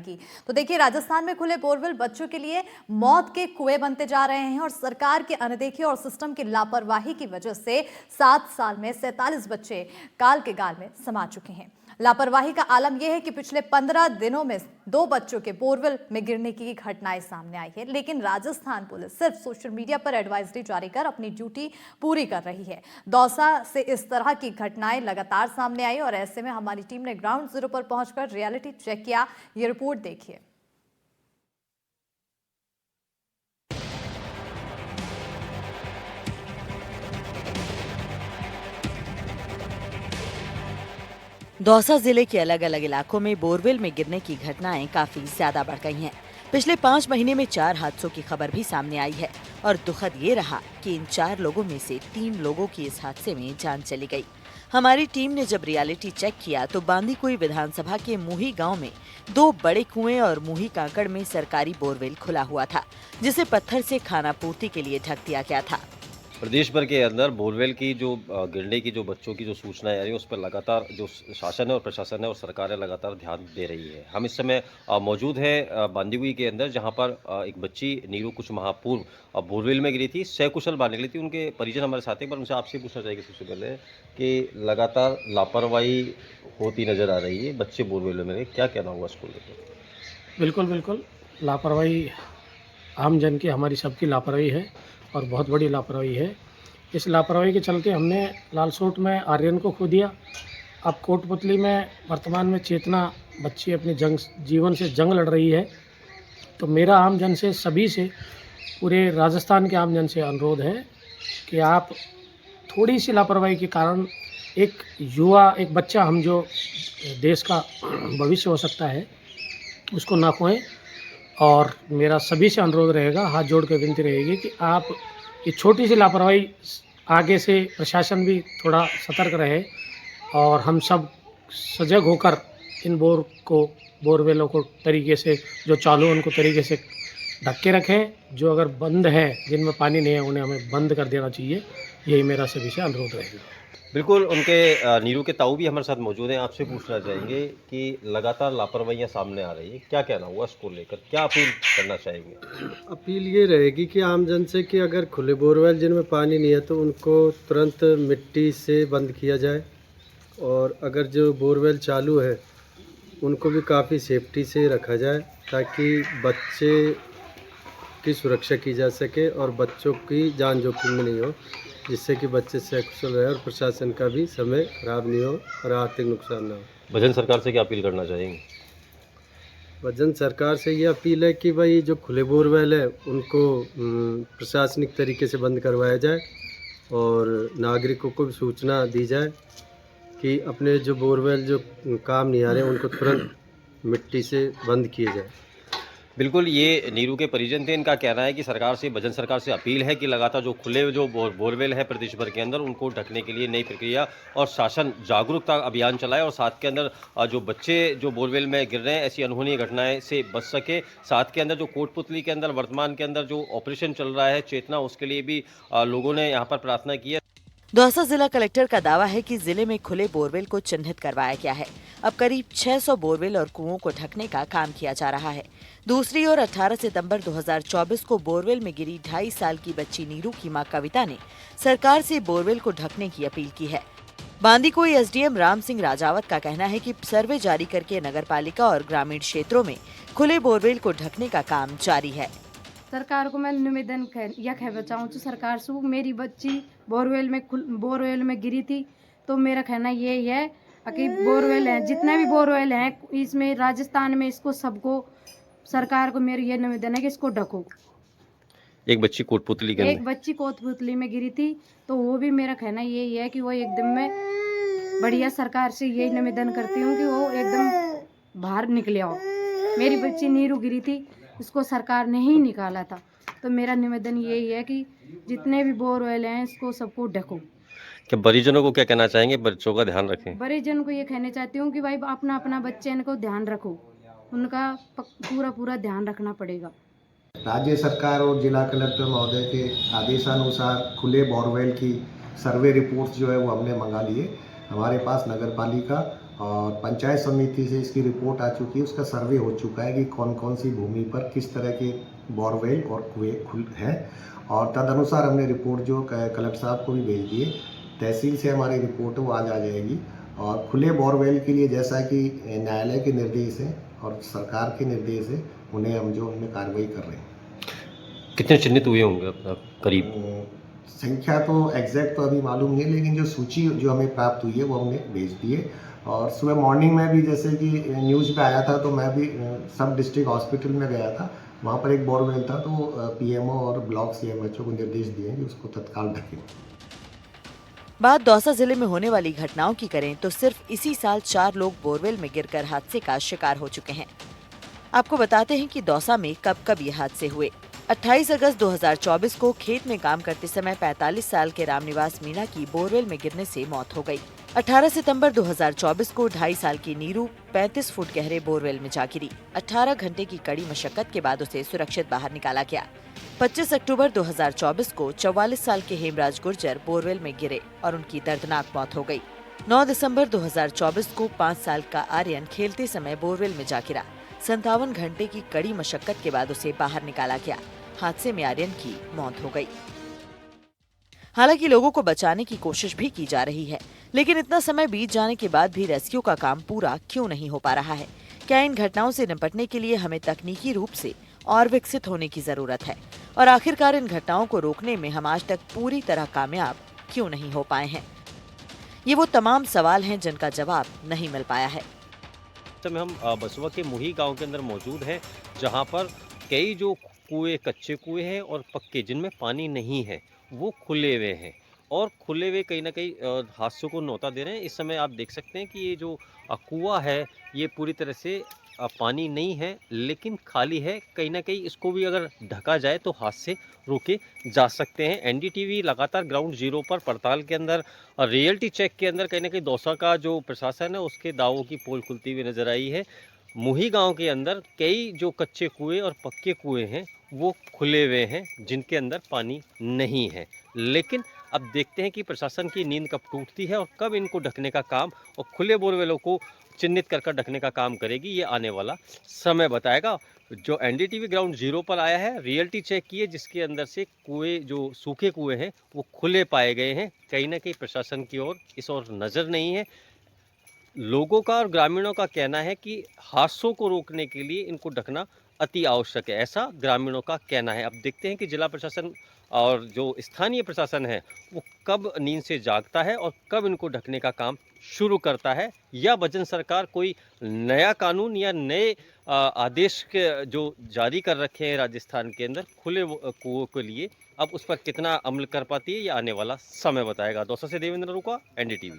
की। तो देखिए, राजस्थान में खुले बोरवेल बच्चों के लिए मौत के कुएं बनते जा रहे हैं और सरकार की अनदेखी और सिस्टम की लापरवाही की वजह से 7 साल में 47 बच्चे काल के गाल में समा चुके हैं। लापरवाही का आलम यह है कि पिछले 15 दिनों में 2 बच्चों के बोरवेल में गिरने की घटनाएं सामने आई है, लेकिन राजस्थान पुलिस सिर्फ सोशल मीडिया पर एडवाइजरी जारी कर अपनी ड्यूटी पूरी कर रही है। दौसा से इस तरह की घटनाएं लगातार सामने आई और ऐसे में हमारी टीम ने ग्राउंड जीरो पर पहुंचकर रियलिटी चेक किया। ये रिपोर्ट देखिए। दौसा जिले के अलग अलग इलाकों में बोरवेल में गिरने की घटनाएं काफी ज्यादा बढ़ गई हैं। पिछले 5 महीने में 4 हादसों की खबर भी सामने आई है और दुखद ये रहा कि इन 4 लोगों में से 3 लोगों की इस हादसे में जान चली गई। हमारी टीम ने जब रियलिटी चेक किया तो बांदीकुई विधानसभा के मुही गांव में 2 बड़े कुएं और मुही कांकड़ में सरकारी बोरवेल खुला हुआ था, जिसे पत्थर से खाना पूर्ति के लिए ढक दिया गया था। प्रदेश भर के अंदर बोरवेल की जो गिरने की जो बच्चों की जो सूचनाएं आ रही है, उस पर लगातार जो शासन है और प्रशासन है और सरकार है लगातार ध्यान दे रही है। हम इस समय मौजूद हैं बांदीकुई के अंदर, जहां पर एक बच्ची नीरू कुछ माह पूर्व बोरवेल में गिरी थी, सकुशल बाहर निकली थी। उनके परिजन हमारे साथ हैं, पर उनसे आपसे पूछना चाहिए सबसे पहले कि लगातार लापरवाही होती नजर आ रही है, बच्चे बोरवेल में, क्या कहना हुआ स्कूल में? बिल्कुल बिल्कुल, लापरवाही आम जन की, हमारी सबकी लापरवाही है और बहुत बड़ी लापरवाही है। इस लापरवाही के चलते हमने लालसोट में आर्यन को खो दिया। अब कोटपुतली में वर्तमान में चेतना बच्ची अपनी जीवन से जंग लड़ रही है। तो मेरा आम जन से, सभी से, पूरे राजस्थान के आम जन से अनुरोध है कि आप थोड़ी सी लापरवाही के कारण एक युवा, एक बच्चा, हम जो देश का भविष्य हो सकता है, उसको ना खोएं। और मेरा सभी से अनुरोध रहेगा, हाथ जोड़ के विनती रहेगी कि आप ये छोटी सी लापरवाही, आगे से प्रशासन भी थोड़ा सतर्क रहे और हम सब सजग होकर इन बोरवेलों को तरीके से जो चालू है उनको तरीके से ढक के रखें। जो अगर बंद है, जिनमें पानी नहीं है, उन्हें हमें बंद कर देना चाहिए। यही मेरा सभी से अनुरोध रहेगा। बिल्कुल, उनके नीरू के ताऊ भी हमारे साथ मौजूद हैं। आपसे पूछना चाहेंगे कि लगातार लापरवाहियां सामने आ रही है, क्या कहना हुआ इसको लेकर, क्या अपील करना चाहेंगे? अपील ये रहेगी कि आम जन से कि अगर खुले बोरवेल जिनमें पानी नहीं है तो उनको तुरंत मिट्टी से बंद किया जाए, और अगर जो बोरवेल चालू है उनको भी काफ़ी सेफ्टी से रखा जाए ताकि बच्चे की सुरक्षा की जा सके और बच्चों की जान जोखिम में नहीं हो, जिससे कि बच्चे सकुशल रहे और प्रशासन का भी समय खराब नहीं हो और आर्थिक नुकसान ना हो। भजन सरकार से क्या अपील करना चाहेंगे? वजन सरकार से ये अपील है कि भाई जो खुले बोरवेल है उनको प्रशासनिक तरीके से बंद करवाया जाए और नागरिकों को भी सूचना दी जाए कि अपने जो बोरवेल जो काम नहीं आ रहे उनको तुरंत मिट्टी से बंद किए जाए। बिल्कुल, ये नीरू के परिजन थे। इनका कहना है कि सरकार से, भजन सरकार से अपील है कि लगातार जो खुले जो बोरवेल है प्रदेश भर के अंदर, उनको ढकने के लिए नई प्रक्रिया और शासन जागरूकता अभियान चलाए और साथ के अंदर जो बच्चे जो बोरवेल में गिर रहे हैं, ऐसी अनहोनी घटनाएं से बच सके। साथ के अंदर जो कोटपुतली के अंदर वर्तमान के अंदर जो ऑपरेशन चल रहा है चेतना, उसके लिए भी लोगों ने यहाँ पर प्रार्थना की है। दौसा जिला कलेक्टर का दावा है कि जिले में खुले बोरवेल को चिन्हित करवाया गया है। अब करीब 600 बोरवेल और कुओं को ढकने का काम किया जा रहा है। दूसरी ओर 18 सितंबर 2024 को बोरवेल में गिरी 2.5 साल की बच्ची नीरू की मां कविता ने सरकार से बोरवेल को ढकने की अपील की है। बांदीकुई एसडीएम राम सिंह राजावत का कहना है कि सर्वे जारी करके नगरपालिका और ग्रामीण क्षेत्रों में खुले बोरवेल को ढकने का काम जारी है। सरकार को मैं निवेदन यह कहना चाहूँ तो सरकार से, मेरी बच्ची बोरवेल में गिरी थी, तो मेरा कहना यही है कि बोरवेल है, जितने भी बोरवेल हैं इसमें राजस्थान में, इसको सबको, सरकार को मेरी ये निवेदन है कि इसको ढको। एक बच्ची कोटपुतली में गिरी थी, तो वो भी मेरा कहना यही है कि वो एकदम में बढ़िया, सरकार से यही निवेदन करती हूँ कि वो एकदम बाहर निकले आओ। मेरी बच्ची नीरू गिरी थी, इसको सरकार ने ही निकाला था, तो मेरा निवेदन यही है कि जितने भी बोरवेल हैं इसको सबको ढको। क्या परिजनों को क्या कहना चाहेंगे? बच्चों का ध्यान रखें। परिजन को ये कहना चाहती हूँ कि भाई अपना अपना बच्चे को ध्यान रखो, उनका पूरा ध्यान रखना पड़ेगा। राज्य सरकार और जिला कलेक्टर महोदय के आदेशानुसार खुले बोरवेल की सर्वे रिपोर्ट्स जो है वो हमने मंगा लिए। हमारे पास नगर पालिका और पंचायत समिति से इसकी रिपोर्ट आ चुकी है, उसका सर्वे हो चुका है कि कौन कौन सी भूमि पर किस तरह के बोरवेल और कुएँ खुल हैं, और तदनुसार हमने रिपोर्ट जो कलेक्टर साहब को भी भेज दी है। तहसील से हमारी रिपोर्ट वो आज आ जाएगी। और खुले बोरवेल के लिए जैसा कि न्यायालय के निर्देश हैं और सरकार के निर्देश है, उन्हें हम जो उनमें कार्रवाई कर रहे हैं। कितने चिन्हित हुए होंगे अब करीब? संख्या तो एग्जैक्ट तो अभी मालूम नहीं है, लेकिन जो सूची जो हमें प्राप्त हुई है वो हमने भेज दी है। और सुबह मॉर्निंग में भी जैसे कि न्यूज़ पे आया था, तो मैं भी सब डिस्ट्रिक्ट हॉस्पिटल में गया था, वहाँ पर एक बोरवेल था, तो पीएमओ और ब्लॉक सीएमएचओ को निर्देश दिए कि उसको तत्काल ढकें। बात दौसा जिले में होने वाली घटनाओं की करें तो सिर्फ इसी साल 4 लोग बोरवेल में गिरकर हादसे का शिकार हो चुके हैं। आपको बताते हैं कि दौसा में कब कब ये हादसे हुए। 28 अगस्त 2024 को खेत में काम करते समय 45 साल के रामनिवास मीणा की बोरवेल में गिरने से मौत हो गई। 18 सितंबर 2024 को 2.5 साल की नीरू 35 फुट गहरे बोरवेल में जा गिरी। 18 घंटे की कड़ी मशक्कत के बाद उसे सुरक्षित बाहर निकाला गया। 25 अक्टूबर 2024 को 44 साल के हेमराज गुर्जर बोरवेल में गिरे और उनकी दर्दनाक मौत हो गई। 9 दिसंबर 2024 को 5 साल का आर्यन खेलते समय बोरवेल में जा गिरा। 57 घंटे की कड़ी मशक्कत के बाद उसे बाहर निकाला गया। हादसे में आर्यन की मौत हो गई। हालांकि लोगों को बचाने की कोशिश भी की जा रही है, लेकिन इतना समय बीत जाने के बाद भी रेस्क्यू का काम पूरा क्यों नहीं हो पा रहा है? क्या इन घटनाओं से निपटने के लिए हमें तकनीकी रूप से और विकसित होने की जरूरत है? और आखिरकार इन घटनाओं को रोकने में हम आज तक पूरी तरह कामयाब क्यों नहीं हो पाए हैं? ये वो तमाम सवाल हैं जिनका जवाब नहीं मिल पाया है। समय हम बसवा के मुही गांव के अंदर मौजूद हैं, जहां पर कई जो कुएं, कच्चे कुएं हैं और पक्के, जिनमें पानी नहीं है, वो खुले हुए हैं और खुले हुए कहीं ना कहीं हादसों को न्योता दे रहे हैं। इस समय आप देख सकते हैं कि ये जो कुआं है, ये पूरी तरह से पानी नहीं है, लेकिन खाली है। कहीं ना कहीं इसको भी अगर ढका जाए तो हादसे रोके जा सकते हैं। एनडीटीवी लगातार ग्राउंड जीरो पर पड़ताल के अंदर, रियलिटी चेक के अंदर कहीं ना कहीं दौसा का जो प्रशासन है उसके दावों की पोल खुलती हुई नजर आई है। मुही गांव के अंदर कई जो कच्चे कुएं और पक्के कुएं हैं वो खुले हुए हैं, जिनके अंदर पानी नहीं है। लेकिन अब देखते हैं कि प्रशासन की नींद कब टूटती है और कब इनको ढकने का काम और खुले बोरवेलों को चिन्हित कर ढकने का काम करेगी, ये आने वाला समय बताएगा। जो एनडीटीवी ग्राउंड जीरो पर आया है, रियलिटी चेक की है, जिसके अंदर से कुएं, जो सूखे कुएं हैं, वो खुले पाए गए हैं। कहीं ना कहीं प्रशासन की ओर इस ओर नज़र नहीं है। लोगों का और ग्रामीणों का कहना है कि हादसों को रोकने के लिए इनको ढकना अति आवश्यक है, ऐसा ग्रामीणों का कहना है। अब देखते हैं कि जिला प्रशासन और जो स्थानीय प्रशासन है वो कब नींद से जागता है और कब इनको ढकने का काम शुरू करता है, या बजन सरकार कोई नया कानून या नए आदेश के जो जारी कर रखे हैं राजस्थान के अंदर खुले कुओं के लिए, अब उस पर कितना अमल कर पाती है, ये आने वाला समय बताएगा। दौसा से देवेंद्र रुका, एनडीटीवी।